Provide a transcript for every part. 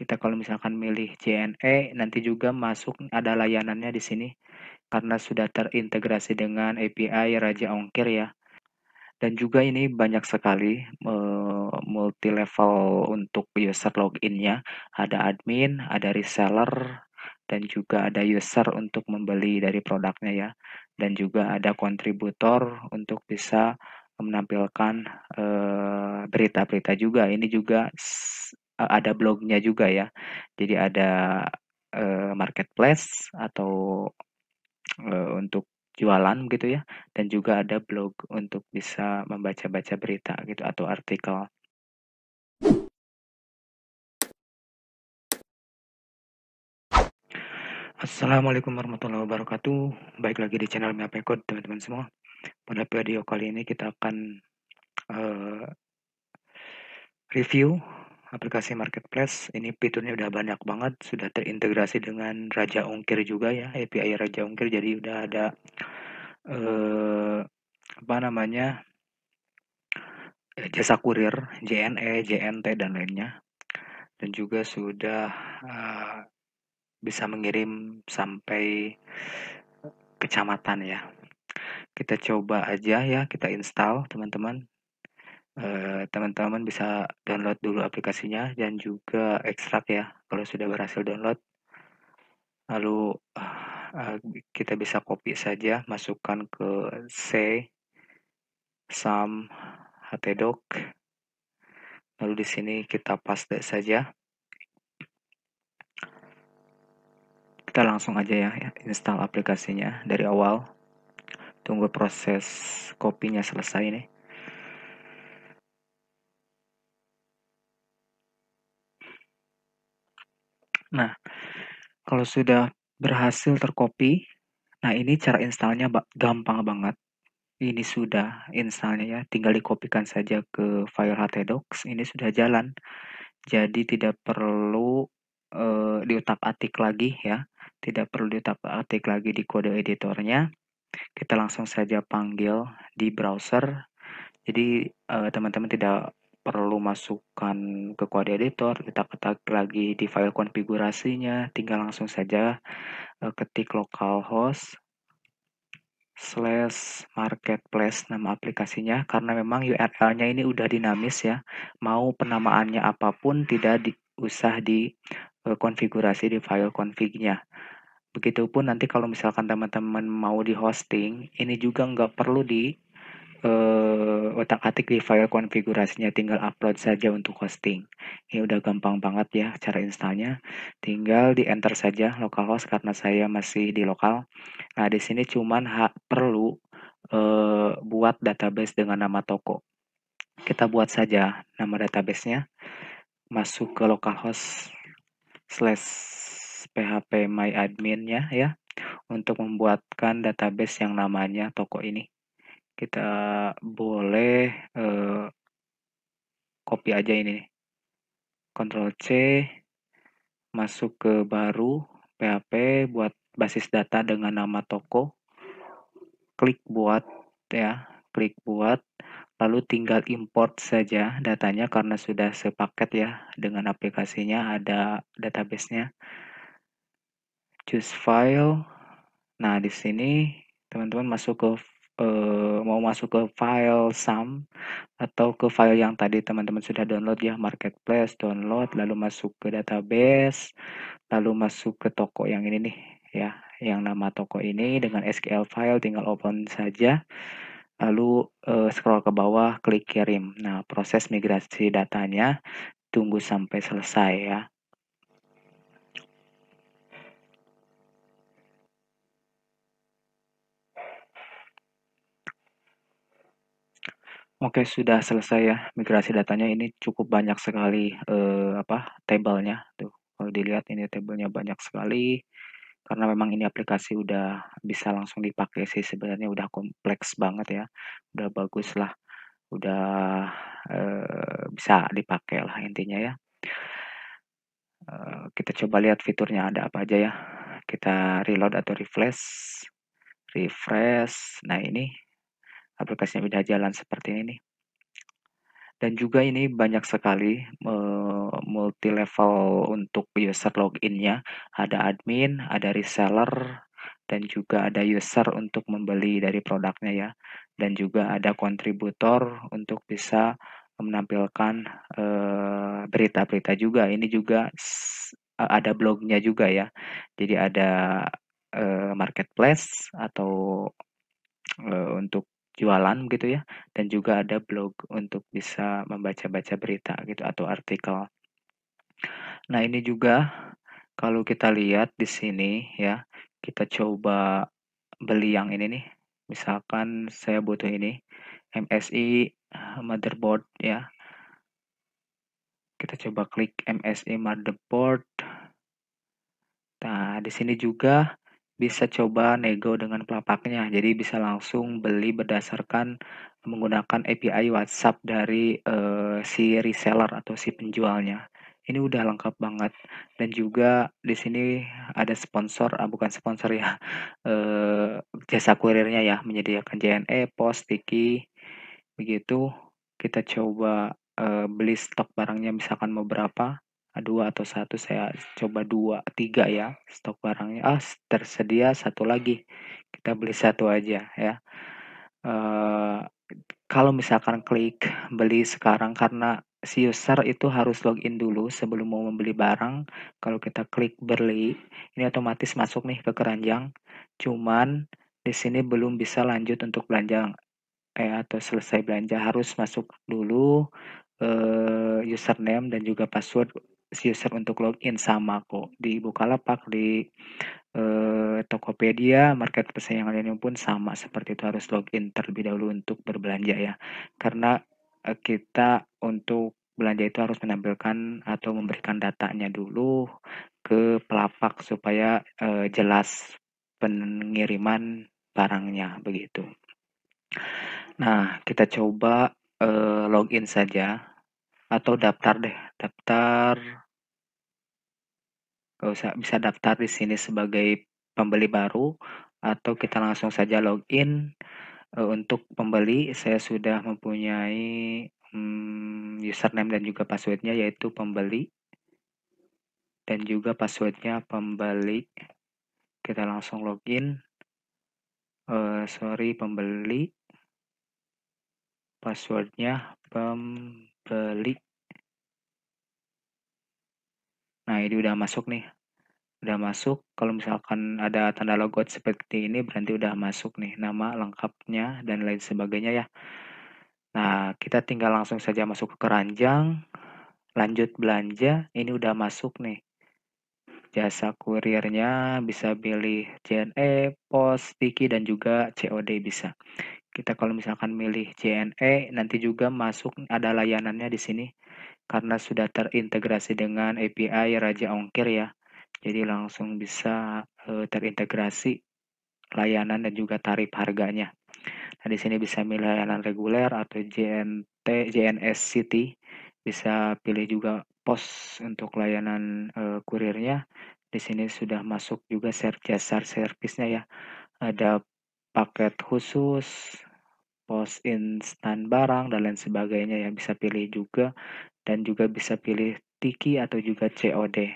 Kita kalau misalkan milih JNE, nanti juga masuk ada layanannya di sini karena sudah terintegrasi dengan API Raja Ongkir ya. Dan juga ini banyak sekali multi level untuk user login-nya. Ada admin, ada reseller, dan juga ada user untuk membeli dari produknya ya. Dan juga ada kontributor untuk bisa menampilkan berita-berita juga. Ini juga ada blognya juga ya. Jadi ada marketplace atau untuk jualan gitu ya, dan juga ada blog untuk bisa membaca-baca berita gitu atau artikel. Assalamualaikum warahmatullahi wabarakatuh. Baik lagi di channel MAP Code teman-teman semua. Pada video kali ini kita akan uh, review aplikasi marketplace. Ini fiturnya udah banyak banget, sudah terintegrasi dengan Raja Ongkir juga ya, API Raja Ongkir. Jadi udah ada apa namanya, jasa kurir, JNE, JNT dan lainnya. Dan juga sudah uh, bisa mengirim sampai kecamatan ya. Kita coba aja ya, kita install teman-teman. Teman-teman bisa download dulu aplikasinya dan juga ekstrak ya kalau sudah berhasil download. Lalu kita bisa copy saja, masukkan ke C, SAM, htdoc. Lalu di sini kita paste saja. Kita langsung aja ya install aplikasinya dari awal. Tunggu proses kopinya selesai nih. Nah, kalau sudah berhasil tercopy, nah ini cara installnya gampang banget. Ini sudah installnya ya, tinggal dikopikan saja ke file htdocs. Ini sudah jalan, jadi tidak perlu diutak-atik lagi ya, tidak perlu diutak-atik lagi di kode editornya. Kita langsung saja panggil di browser. Jadi teman-teman tidak perlu masukkan ke kode editor, kita ketik lagi di file konfigurasinya, tinggal langsung saja ketik localhost slash marketplace nama aplikasinya, karena memang URL-nya ini udah dinamis ya. Mau penamaannya apapun tidak usah di konfigurasi di file config-nya. Begitupun nanti kalau misalkan teman-teman mau di hosting, ini juga nggak perlu di otak-atik di file konfigurasinya, tinggal upload saja untuk hosting. Ini udah gampang banget ya cara installnya. Tinggal di enter saja localhost karena saya masih di lokal. Nah, di sini cuman perlu buat database dengan nama toko. Kita buat saja nama databasenya, masuk ke localhost slash php myadmin-nya ya, untuk membuatkan database yang namanya toko ini. Kita boleh copy aja ini, Ctrl C, masuk ke baru, PHP, buat basis data dengan nama toko, klik buat ya, klik buat, lalu tinggal import saja datanya karena sudah sepaket ya dengan aplikasinya, ada databasenya. Choose file. Nah, di sini teman-teman masuk ke mau masuk ke file SAM atau ke file yang tadi teman-teman sudah download ya, marketplace, download, lalu masuk ke database, lalu masuk ke toko yang ini nih ya, yang nama toko ini dengan SQL file, tinggal open saja, lalu scroll ke bawah, klik kirim. Nah, proses migrasi datanya tunggu sampai selesai ya. Oke, sudah selesai ya migrasi datanya. Ini cukup banyak sekali tabelnya tuh. Kalau dilihat ini tabelnya banyak sekali karena memang ini aplikasi udah bisa langsung dipakai sih, sebenarnya udah kompleks banget ya. Udah bagus lah. Udah bisa dipakai lah intinya ya. Kita coba lihat fiturnya ada apa aja ya. Kita reload atau refresh. Refresh. Nah, ini aplikasinya udah jalan seperti ini nih. Dan juga ini banyak sekali, multi level untuk user login-nya, ada admin, ada reseller, dan juga ada user untuk membeli dari produknya ya, dan juga ada kontributor untuk bisa menampilkan, berita-berita juga. Ini juga ada blognya juga ya. Jadi ada, marketplace atau untuk jualan gitu ya, dan juga ada blog untuk bisa membaca-baca berita gitu atau artikel. Nah, ini juga kalau kita lihat di sini ya, kita coba beli yang ini nih. Misalkan saya butuh ini, MSI motherboard ya. Kita coba klik MSI motherboard. Nah, di sini juga bisa coba nego dengan pelapaknya. Jadi bisa langsung beli berdasarkan menggunakan API WhatsApp dari si reseller atau si penjualnya. Ini udah lengkap banget. Dan juga di sini ada sponsor, bukan sponsor ya, jasa kurirnya ya, menyediakan JNE, POS, Tiki, begitu. Kita coba beli stok barangnya misalkan mau berapa, 2 atau satu, saya coba 2 3 ya stok barangnya, tersedia satu lagi, kita beli satu aja ya. Eee, Kalau misalkan klik beli sekarang karena si user itu harus login dulu sebelum mau membeli barang, kalau kita klik beli, ini otomatis masuk nih ke keranjang, cuman di sini belum bisa lanjut untuk belanja, atau selesai belanja harus masuk dulu, username dan juga password si user untuk login, sama kok di Bukalapak, di, Tokopedia, marketplace yang lainnya pun sama seperti itu, harus login terlebih dahulu untuk berbelanja ya. Karena, kita untuk belanja itu harus menampilkan atau memberikan datanya dulu ke pelapak supaya, jelas pengiriman barangnya, begitu. Nah, kita coba, login saja atau daftar deh, daftar, nggak usah, bisa daftar di sini sebagai pembeli baru atau kita langsung saja login, untuk pembeli saya sudah mempunyai, username dan juga password-nya yaitu pembeli dan juga password-nya pembeli. Kita langsung login, sorry, pembeli, password-nya pembeli. Nah, ini udah masuk nih. Udah masuk, kalau misalkan ada tanda logout seperti ini berarti udah masuk nih nama lengkapnya dan lain sebagainya ya. Nah, kita tinggal langsung saja masuk ke keranjang, lanjut belanja, ini udah masuk nih. Jasa kurirnya bisa pilih JNE, POS, Tiki, dan juga COD bisa. Kita kalau misalkan milih JNE, nanti juga masuk ada layanannya di sini karena sudah terintegrasi dengan API Raja Ongkir ya. Jadi langsung bisa terintegrasi layanan dan juga tarif harganya. Nah, di sini bisa milih layanan reguler atau JNS City. Bisa pilih juga pos untuk layanan kurirnya. Di sini sudah masuk juga jasa servisnya ya. Ada paket khusus, pos instan barang dan lain sebagainya yang bisa pilih juga, dan juga bisa pilih Tiki atau juga COD.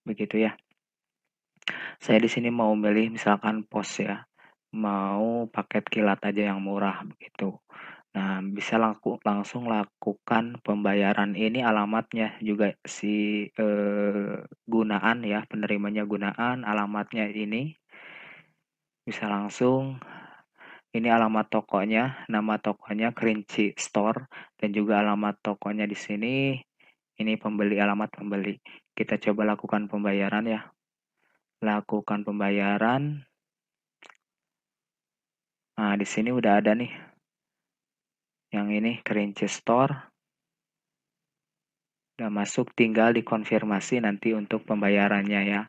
Begitu ya. Saya di sini mau milih misalkan pos ya, mau paket kilat aja yang murah begitu. Nah, bisa langsung lakukan pembayaran. Ini alamatnya juga si Gunaan ya, penerimanya Gunaan, alamatnya ini. Bisa langsung, ini alamat tokonya, nama tokonya Kerinci Store, dan juga alamat tokonya di sini. Ini pembeli, alamat pembeli. Kita coba lakukan pembayaran ya. Lakukan pembayaran. Nah, di sini udah ada nih. Yang ini Kerinci Store. Udah masuk, tinggal dikonfirmasi nanti untuk pembayarannya ya.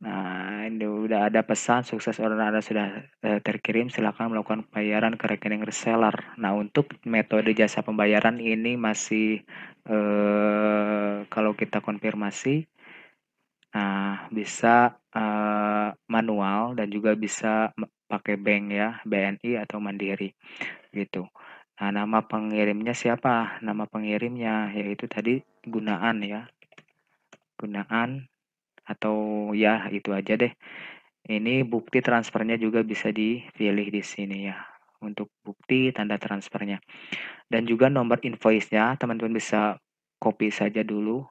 Nah, ini udah ada pesan sukses, order Anda sudah terkirim, silakan melakukan pembayaran ke rekening reseller. Nah, untuk metode jasa pembayaran ini masih kalau kita konfirmasi, nah bisa manual dan juga bisa pakai bank ya, BNI atau Mandiri gitu. Nah, nama pengirimnya siapa? Nama pengirimnya yaitu tadi gunaan ya. Gunaan atau ya itu aja deh. Ini bukti transfernya juga bisa dipilih di sini ya. Untuk bukti tanda transfernya. Dan juga nomor invoice-nya teman-teman bisa copy saja dulu.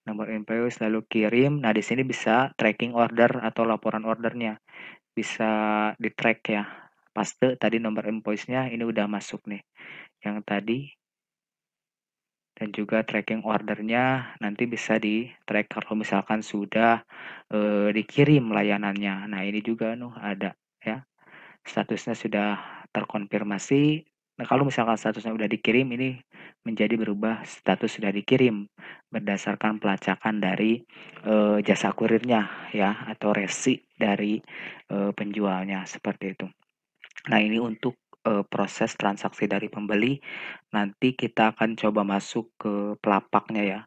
Nomor invoice lalu kirim. Nah, di sini bisa tracking order atau laporan ordernya. Bisa di-track ya. Paste tadi nomor invoice-nya ini udah masuk nih. Yang tadi dan juga tracking ordernya nanti bisa di-track kalau misalkan sudah dikirim layanannya. Nah, ini juga ada ya. Statusnya sudah terkonfirmasi. Nah, kalau misalkan statusnya sudah dikirim, ini menjadi berubah status sudah dikirim berdasarkan pelacakan dari jasa kurirnya ya atau resi dari penjualnya seperti itu. Nah, ini untuk proses transaksi dari pembeli. Nanti kita akan coba masuk ke pelapaknya ya.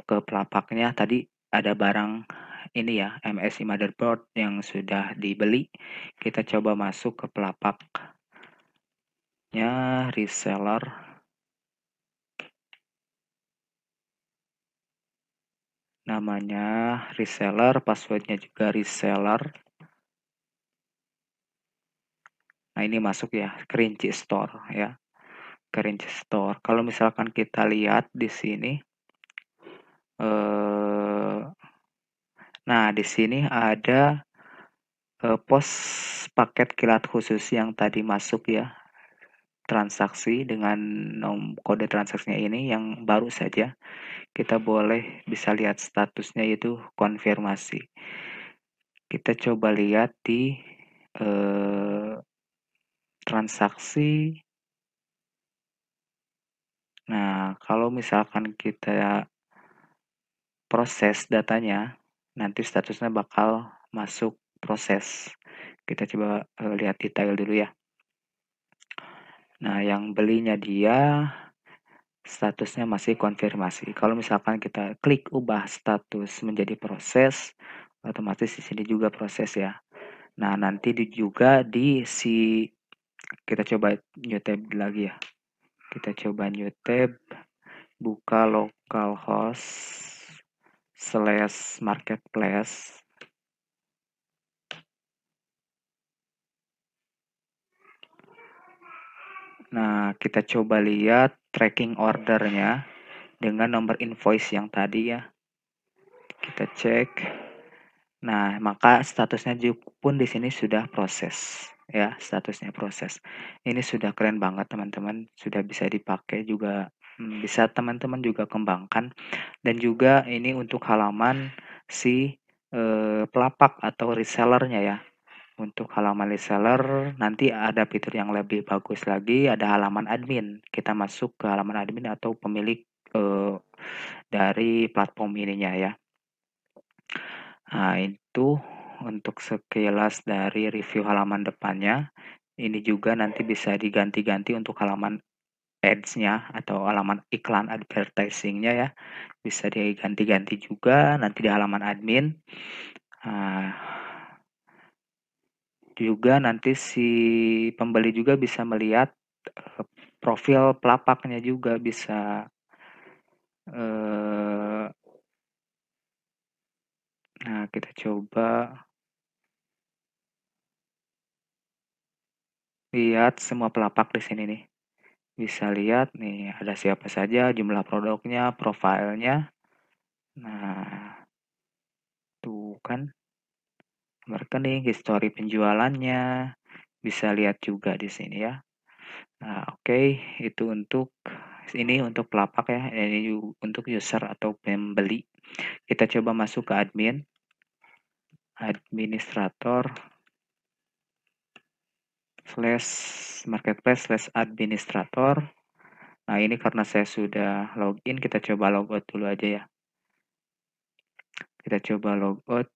Ke pelapaknya tadi ada barang ini ya, MSI motherboard yang sudah dibeli. Kita coba masuk ke pelapaknya reseller. Namanya reseller, passwordnya juga reseller. Nah, ini masuk ya, Kerinci Store ya. Kerinci Store. Kalau misalkan kita lihat di sini eh nah, di sini ada pos paket kilat khusus yang tadi masuk ya. Transaksi dengan kode transaksinya ini yang baru saja. Kita boleh bisa lihat statusnya itu konfirmasi. Kita coba lihat di eh, transaksi. Nah, kalau misalkan kita proses datanya, nanti statusnya bakal masuk proses. Kita coba lihat detail dulu ya. Nah, yang belinya dia statusnya masih konfirmasi. Kalau misalkan kita klik ubah status menjadi proses, otomatis di sini juga proses ya. Nah, nanti juga di si kita coba new tab lagi ya. Kita coba new tab, buka localhost slash marketplace. Nah, kita coba lihat tracking ordernya dengan nomor invoice yang tadi ya. Kita cek. Nah, maka statusnya pun di sini sudah proses ya, statusnya proses. Ini sudah keren banget teman-teman, sudah bisa dipakai juga bisa teman-teman juga kembangkan dan juga ini untuk halaman si pelapak atau resellernya ya. Untuk halaman reseller nanti ada fitur yang lebih bagus lagi, ada halaman admin. Kita masuk ke halaman admin atau pemilik dari platform ininya ya. Nah, itu untuk sekilas dari review halaman depannya. Ini juga nanti bisa diganti-ganti untuk halaman ads-nya atau halaman iklan advertising-nya ya. Bisa diganti-ganti juga nanti di halaman admin. Nah, juga nanti si pembeli juga bisa melihat profil pelapaknya juga bisa nah, kita coba lihat semua pelapak di sini nih. Bisa lihat nih ada siapa saja, jumlah produknya, profilnya. Nah, tuh kan rekening, histori penjualannya. Bisa lihat juga di sini ya. Nah, oke, itu untuk ini untuk pelapak ya. Ini untuk user atau pembeli. Kita coba masuk ke admin. Administrator slash marketplace slash administrator. Nah, ini karena saya sudah login, kita coba logout dulu aja ya. Kita coba logout,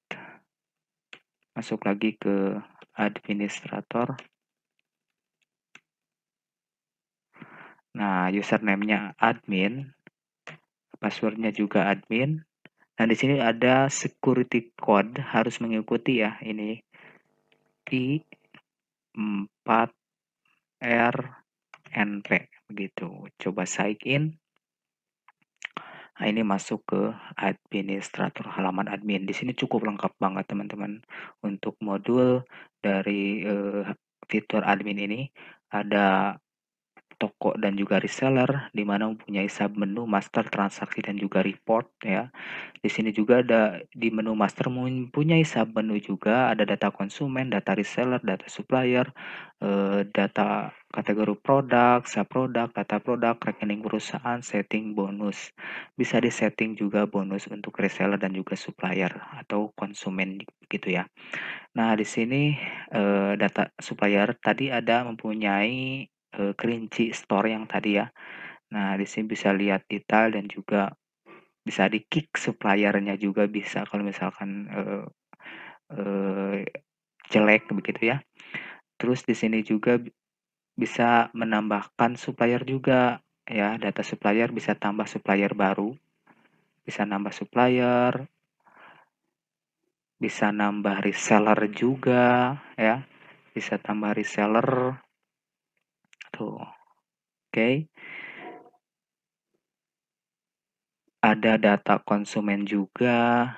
masuk lagi ke administrator. Nah, username-nya admin, passwordnya juga admin. Nah, di sini ada security code, harus mengikuti ya ini I4R NP begitu. Coba sign in. Nah, ini masuk ke administrator halaman admin. Di sini cukup lengkap banget teman-teman. Untuk modul dari fitur admin ini ada toko dan juga reseller, di mana mempunyai submenu, master, transaksi, dan juga report ya. Di sini juga ada di menu master mempunyai submenu juga, ada data konsumen, data reseller, data supplier, data kategori produk, subproduk, data produk, rekening perusahaan, setting bonus. Bisa disetting juga bonus untuk reseller dan juga supplier atau konsumen gitu ya. Nah, di sini data supplier tadi ada mempunyai kerinci store yang tadi ya. Nah, di sini bisa lihat detail dan juga bisa di-kick suppliernya juga bisa kalau misalkan eee, jelek begitu ya. Terus di sini juga bisa menambahkan supplier juga ya, data supplier bisa tambah supplier baru, bisa nambah supplier, bisa nambah reseller juga ya, bisa tambah reseller tuh. Oke. Ada data konsumen juga.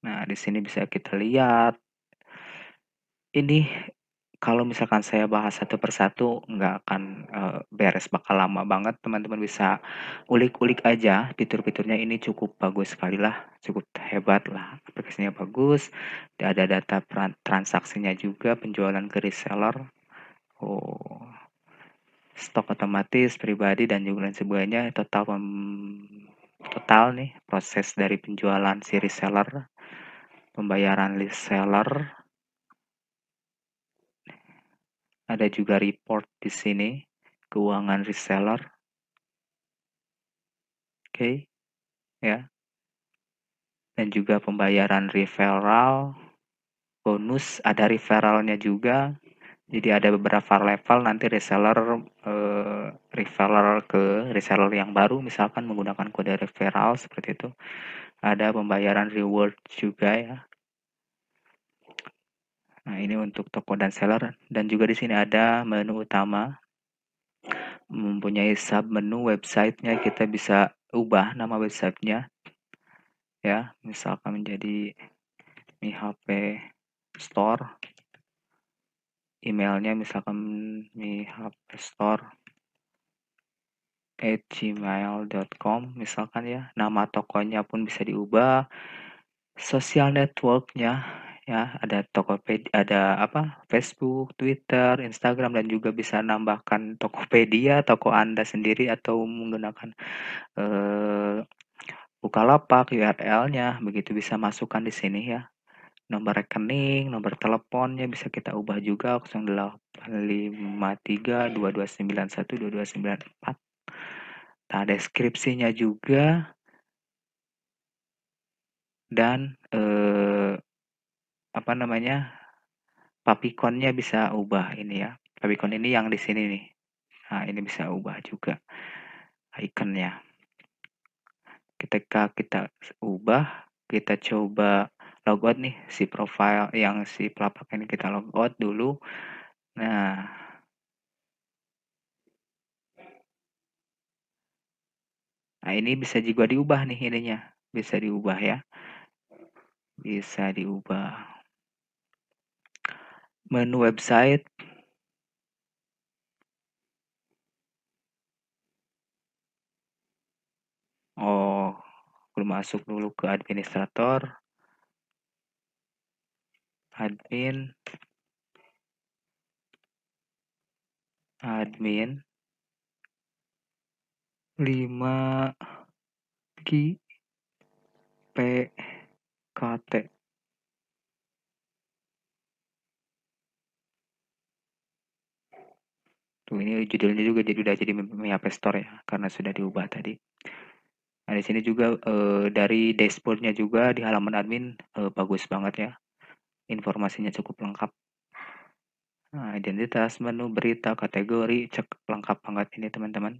Nah, di sini bisa kita lihat. Ini kalau misalkan saya bahas satu persatu nggak akan beres, bakal lama banget. Teman-teman bisa ulik-ulik aja fitur-fiturnya, ini cukup bagus sekali lah, cukup hebat lah, aplikasinya bagus. Ada data transaksinya juga, penjualan ke reseller, oh, stok otomatis, pribadi, dan juga lain sebagainya. Total nih proses dari penjualan si reseller, pembayaran reseller, ada juga report di sini, keuangan reseller, oke, ya, dan juga pembayaran referral, bonus, ada referralnya juga. Jadi ada beberapa level nanti reseller referral ke reseller yang baru, misalkan menggunakan kode referral seperti itu. Ada pembayaran reward juga ya. Nah, ini untuk toko dan seller, dan juga di sini ada menu utama, mempunyai sub menu websitenya, kita bisa ubah nama websitenya ya, misalkan menjadi MiHP Store, emailnya misalkan mihpstore@gmail.com misalkan ya, nama tokonya pun bisa diubah, sosial networknya ya, ada Tokopedia, ada apa, Facebook, Twitter, Instagram, dan juga bisa nambahkan Tokopedia, toko Anda sendiri, atau menggunakan eh, Bukalapak, URL-nya begitu, bisa masukkan di sini ya. Nomor rekening, nomor teleponnya bisa kita ubah juga, 0853 2291 2294. Nah, deskripsinya juga, dan apa namanya, Papikonnya bisa ubah ini ya. Papikon ini yang di sini nih. Nah, ini bisa ubah juga ikonnya. Ketika kita ubah, kita coba logout nih, si profile yang si pelapak ini kita logout dulu. Nah, ini bisa juga diubah nih ininya. Bisa diubah ya. Bisa diubah. Menu website. Oh, belum masuk dulu ke administrator. Admin. Admin. 5 Ki PKT. Tuh, ini judulnya juga jadi udah jadi MiHP Store ya, karena sudah diubah tadi. Nah, di sini juga dari dashboardnya juga di halaman admin bagus banget ya. Informasinya cukup lengkap. Nah, identitas, menu, berita, kategori, cek lengkap banget ini teman-teman.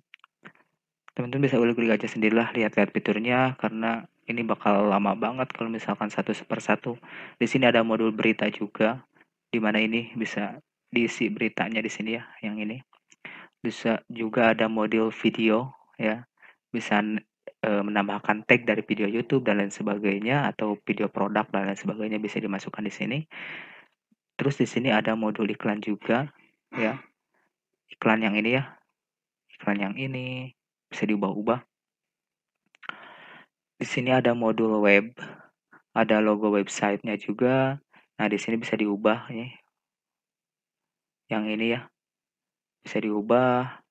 Teman-teman bisa ulik-ulik aja sendirilah, lihat-lihat fiturnya, karena ini bakal lama banget kalau misalkan satu per satu. Di sini ada modul berita juga, di mana ini bisa diisi beritanya di sini ya, yang ini. Bisa juga ada modul video ya, bisa menambahkan tag dari video YouTube dan lain sebagainya atau video produk dan lain sebagainya bisa dimasukkan di sini. Terus di sini ada modul iklan juga ya. Iklan yang ini ya, iklan yang ini bisa diubah-ubah. Di sini ada modul web, ada logo websitenya juga. Nah, di sini bisa diubah nih. Yang ini ya, bisa diubah,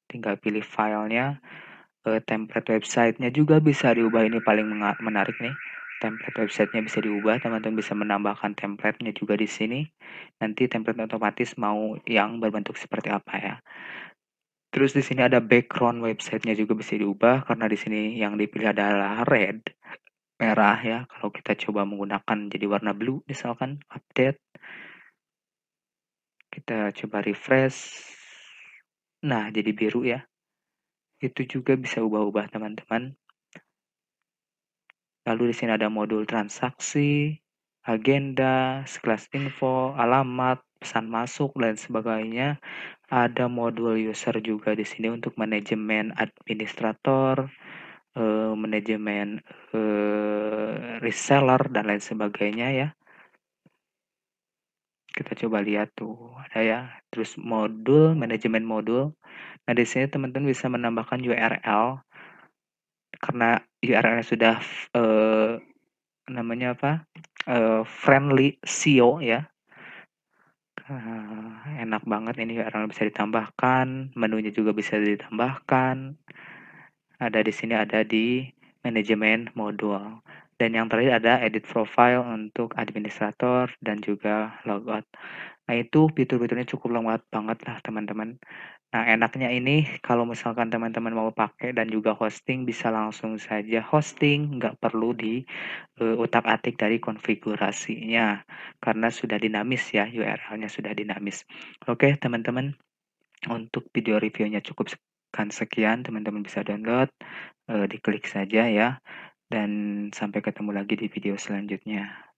tinggal pilih filenya. Template websitenya juga bisa diubah, ini paling menarik nih. Template websitenya bisa diubah, teman-teman bisa menambahkan templatenya juga di sini. Nanti template otomatis mau yang berbentuk seperti apa ya. Terus di sini ada background websitenya juga bisa diubah karena di sini yang dipilih adalah red, merah ya. Kalau kita coba menggunakan jadi warna blue misalkan update, kita coba refresh. Nah, jadi biru ya. Itu juga bisa ubah-ubah teman-teman. Lalu di sini ada modul transaksi, agenda, sekelas info, alamat, pesan masuk dan sebagainya. Ada modul user juga di sini untuk manajemen administrator, manajemen reseller dan lain sebagainya ya. Kita coba lihat tuh, ada ya. Terus modul manajemen modul. Nah, di sini teman-teman bisa menambahkan URL karena URL-nya sudah namanya apa? Friendly SEO ya. Enak banget ini URL bisa ditambahkan, menunya juga bisa ditambahkan. Ada di sini ada di manajemen modul. Dan yang terakhir ada edit profile untuk administrator dan juga logout. Nah, itu fitur-fiturnya cukup lengkap banget lah teman-teman. Nah, enaknya ini kalau misalkan teman-teman mau pakai dan juga hosting bisa langsung saja hosting, nggak perlu di utak-atik dari konfigurasinya karena sudah dinamis ya, URL-nya sudah dinamis. Oke, teman-teman, untuk video reviewnya cukup sekian, teman-teman bisa download, diklik saja ya, dan sampai ketemu lagi di video selanjutnya.